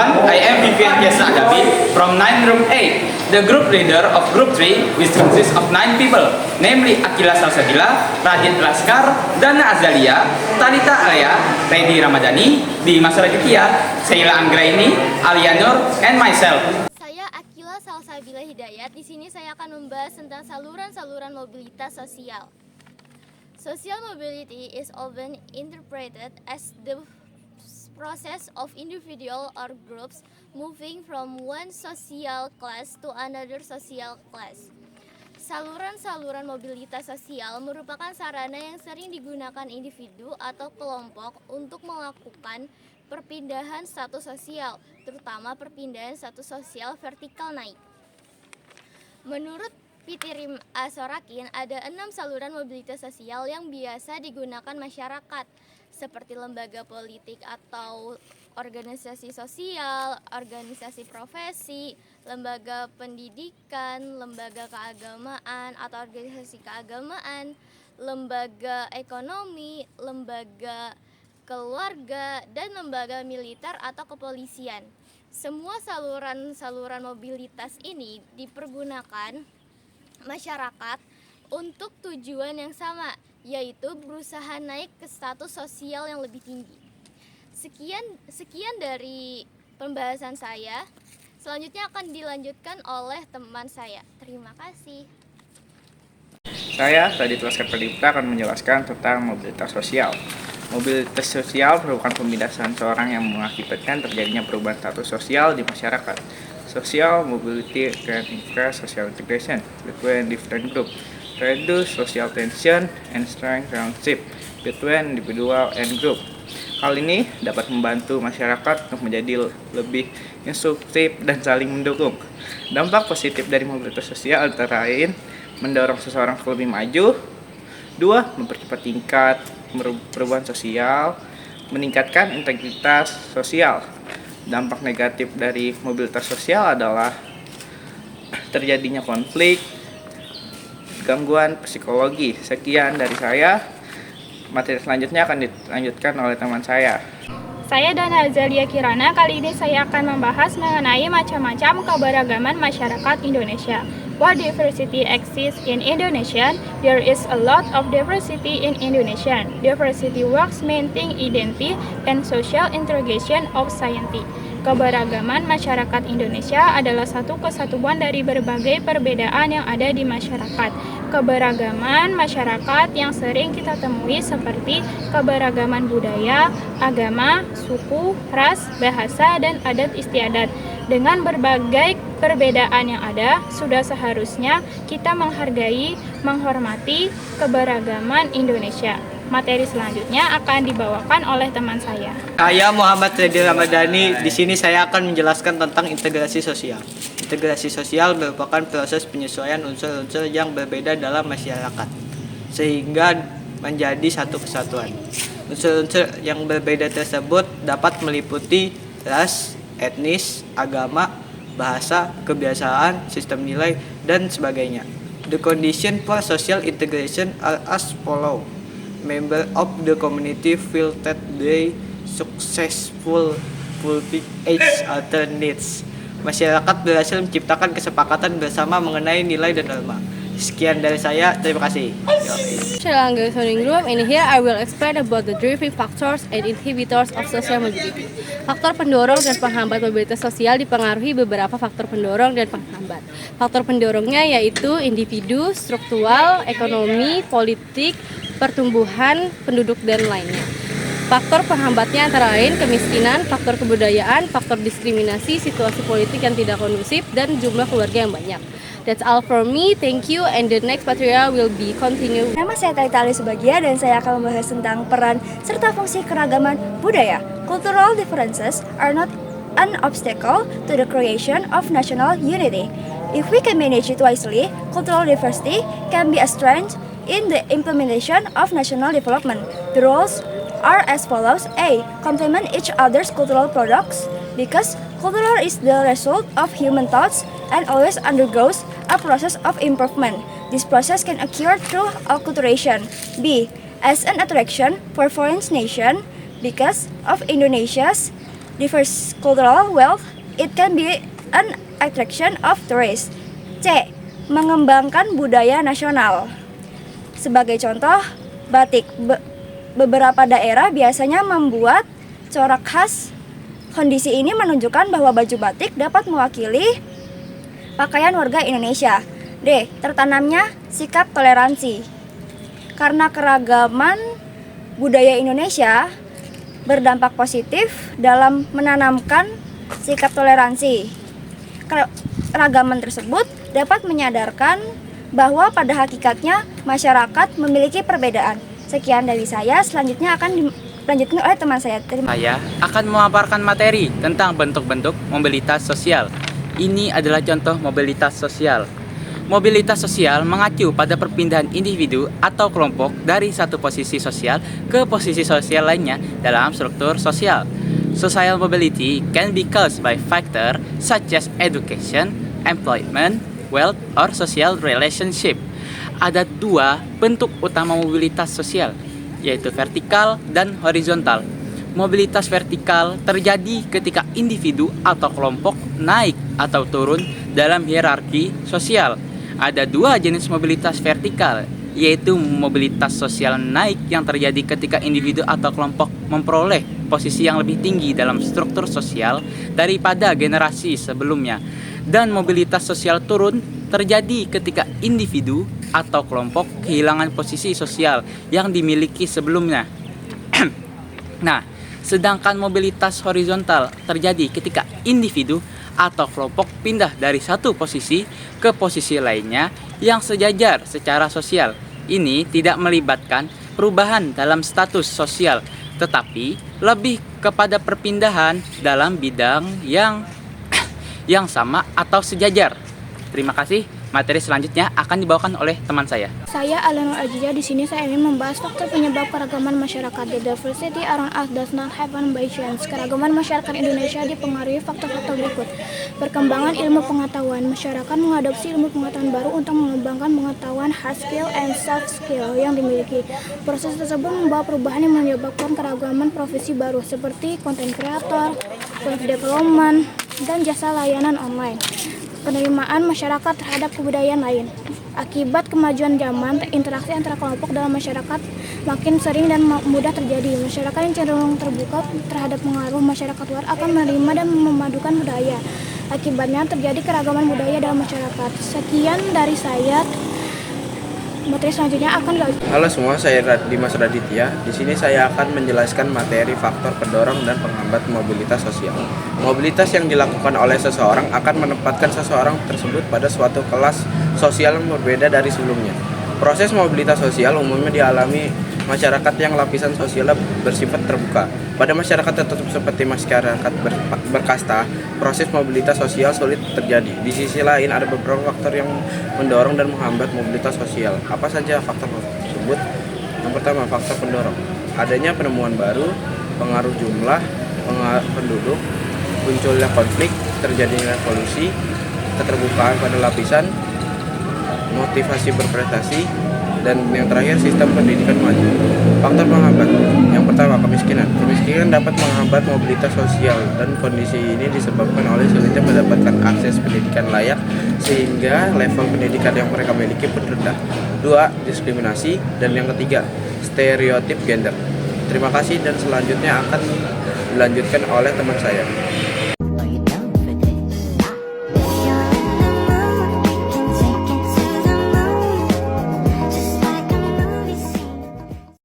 everyone, I am Vivian Piasa Agabi from 9 Group 8, the group leader of Group 3, which consists of 9 people, namely Akila Salsabila, Radit Laskar, Dana Azalia, Talita Alea, Redi Ramadhani, Bima Sarakitia, Sheila Anggraini, Alianur, and myself. Saya Akila Salsabila Hidayat. Di sini saya akan membahas tentang saluran-saluran mobilitas sosial. Social mobility is often interpreted as the process of individual or groups moving from one social class to another social class. Saluran-saluran mobilitas sosial merupakan sarana yang sering digunakan individu atau kelompok untuk melakukan perpindahan status sosial, terutama perpindahan status sosial vertikal naik. Menurut Pitirim A. Sorakin, ada 6 saluran mobilitas sosial yang biasa digunakan masyarakat, seperti lembaga politik atau organisasi sosial, organisasi profesi, lembaga pendidikan, lembaga keagamaan atau organisasi keagamaan, lembaga ekonomi, lembaga keluarga, dan lembaga militer atau kepolisian. Semua saluran-saluran mobilitas ini dipergunakan masyarakat untuk tujuan yang sama, yaitu berusaha naik ke status sosial yang lebih tinggi. Sekian dari pembahasan saya. Selanjutnya akan dilanjutkan oleh teman saya. Terima kasih. Saya, Radit Laskar Pradipta, akan menjelaskan tentang mobilitas sosial. Mobilitas sosial merupakan pemindahan seorang yang mengakibatkan terjadinya perubahan status sosial di masyarakat. Social mobility can increase social integration between different groups, reduce social tension, and strengthen friendship between individual and group. Hal ini dapat membantu masyarakat untuk menjadi lebih inklusif dan saling mendukung. Dampak positif dari mobilitas sosial antara lain mendorong seseorang lebih maju, 2. Mempercepat tingkat perubahan sosial, meningkatkan integritas sosial. Dampak negatif dari mobilitas sosial adalah terjadinya konflik, gangguan psikologi. Sekian dari saya. Materi selanjutnya akan dilanjutkan oleh teman saya. Saya Dana Azalia Kirana. Kali ini saya akan membahas mengenai macam-macam keberagaman masyarakat Indonesia. What diversity exists in Indonesia? There is a lot of diversity in Indonesia. Diversity works maintain identity and social integration of society. Keberagaman masyarakat Indonesia adalah satu kesatuan dari berbagai perbedaan yang ada di masyarakat. Keberagaman masyarakat yang sering kita temui seperti keberagaman budaya, agama, suku, ras, bahasa, dan adat istiadat. Dengan berbagai perbedaan yang ada, sudah seharusnya kita menghargai, menghormati keberagaman Indonesia. Materi selanjutnya akan dibawakan oleh teman saya. Saya Muhammad Redi Ramadhani. Di sini saya akan menjelaskan tentang integrasi sosial. Integrasi sosial merupakan proses penyesuaian unsur-unsur yang berbeda dalam masyarakat sehingga menjadi satu kesatuan. Unsur-unsur yang berbeda tersebut dapat meliputi ras, etnis, agama, bahasa, kebiasaan, sistem nilai, dan sebagainya. The condition for social integration are as follow. Member of the community feel that they successful fulfill each other needs. Masyarakat berhasil menciptakan kesepakatan bersama mengenai nilai dan norma. Sekian dari saya, terima kasih. Sheila Anggraini Group, and here I will explain about the driving factors and inhibitors of social mobility. Faktor pendorong dan penghambat mobilitas sosial dipengaruhi beberapa faktor pendorong dan penghambat. Faktor pendorongnya yaitu individu, struktural, ekonomi, politik, pertumbuhan penduduk, dan lainnya. Faktor penghambatnya antara lain kemiskinan, faktor kebudayaan, faktor diskriminasi, situasi politik yang tidak kondusif, dan jumlah keluarga yang banyak. That's all for me, thank you, and the next material will be continued. Nama saya Talita Alea Subagia dan saya akan membahas tentang peran serta fungsi keragaman budaya. Cultural differences are not an obstacle to the creation of national unity. If we can manage it wisely, cultural diversity can be a strength in the implementation of national development. The rules are as follows. A. Complement each other's cultural products because culture is the result of human thoughts and always undergoes a process of improvement. This process can occur through acculturation. B. As an attraction for foreign nation because of Indonesia's diverse cultural wealth, it can be an attraction of tourists. C. Mengembangkan budaya nasional. Sebagai contoh, batik. Beberapa daerah biasanya membuat corak khas. Kondisi ini menunjukkan bahwa baju batik dapat mewakili pakaian warga Indonesia. D. Tertanamnya sikap toleransi. Karena keragaman budaya Indonesia berdampak positif dalam menanamkan sikap toleransi. Keragaman tersebut dapat menyadarkan bahwa pada hakikatnya masyarakat memiliki perbedaan. Sekian dari saya, selanjutnya akan dilanjutkan oleh teman saya. Saya akan memaparkan materi tentang bentuk-bentuk mobilitas sosial. Ini adalah contoh mobilitas sosial. Mobilitas sosial mengacu pada perpindahan individu atau kelompok dari satu posisi sosial ke posisi sosial lainnya dalam struktur sosial. Social mobility can be caused by factors such as education, employment, wealth, or social relationship. Ada dua bentuk utama mobilitas sosial, yaitu vertikal dan horizontal. Mobilitas vertikal terjadi ketika individu atau kelompok naik atau turun dalam hierarki sosial. Ada dua jenis mobilitas vertikal, yaitu mobilitas sosial naik yang terjadi ketika individu atau kelompok memperoleh posisi yang lebih tinggi dalam struktur sosial daripada generasi sebelumnya. Dan mobilitas sosial turun terjadi ketika individu atau kelompok kehilangan posisi sosial yang dimiliki sebelumnya. Nah, sedangkan mobilitas horizontal terjadi ketika individu atau kelompok pindah dari satu posisi ke posisi lainnya yang sejajar secara sosial. Ini tidak melibatkan perubahan dalam status sosial, tetapi lebih kepada perpindahan dalam bidang yang sama atau sejajar. Terima kasih. Materi selanjutnya akan dibawakan oleh teman saya. Saya Alanur Ajija. Di sini saya ingin membahas faktor penyebab keragaman masyarakat. The diversity around us does not happen by chance. Keragaman masyarakat Indonesia dipengaruhi faktor-faktor berikut. Perkembangan ilmu pengetahuan. Masyarakat mengadopsi ilmu pengetahuan baru untuk mengembangkan pengetahuan hard skill and soft skill yang dimiliki. Proses tersebut membawa perubahan yang menyebabkan keragaman profesi baru seperti content creator, web development, dan jasa layanan online. Penerimaan masyarakat terhadap kebudayaan lain. Akibat kemajuan zaman, interaksi antara kelompok dalam masyarakat makin sering dan mudah terjadi. Masyarakat yang cenderung terbuka terhadap pengaruh masyarakat luar akan menerima dan memadukan budaya. Akibatnya terjadi keragaman budaya dalam masyarakat. Sekian dari saya. Materi selanjutnya akan dilanjutkan. Halo semua, saya Dimas Raditya. Di sini saya akan menjelaskan materi faktor pendorong dan penghambat mobilitas sosial. Mobilitas yang dilakukan oleh seseorang akan menempatkan seseorang tersebut pada suatu kelas sosial yang berbeda dari sebelumnya. Proses mobilitas sosial umumnya dialami masyarakat yang lapisan sosialnya bersifat terbuka. Pada masyarakat tertutup seperti masyarakat berkasta, proses mobilitas sosial sulit terjadi. Di sisi lain, ada beberapa faktor yang mendorong dan menghambat mobilitas sosial. Apa saja faktor tersebut? Yang pertama, faktor pendorong. Adanya penemuan baru, pengaruh jumlah, pengaruh penduduk, munculnya konflik, terjadinya revolusi, keterbukaan pada lapisan, motivasi berprestasi, dan yang terakhir sistem pendidikan maju. Faktor penghambat. Yang pertama, kemiskinan. Kemiskinan dapat menghambat mobilitas sosial dan kondisi ini disebabkan oleh sulitnya mendapatkan akses pendidikan layak sehingga level pendidikan yang mereka miliki pun rendah. 2. Diskriminasi, dan yang ketiga, stereotip gender. Terima kasih dan selanjutnya akan dilanjutkan oleh teman saya.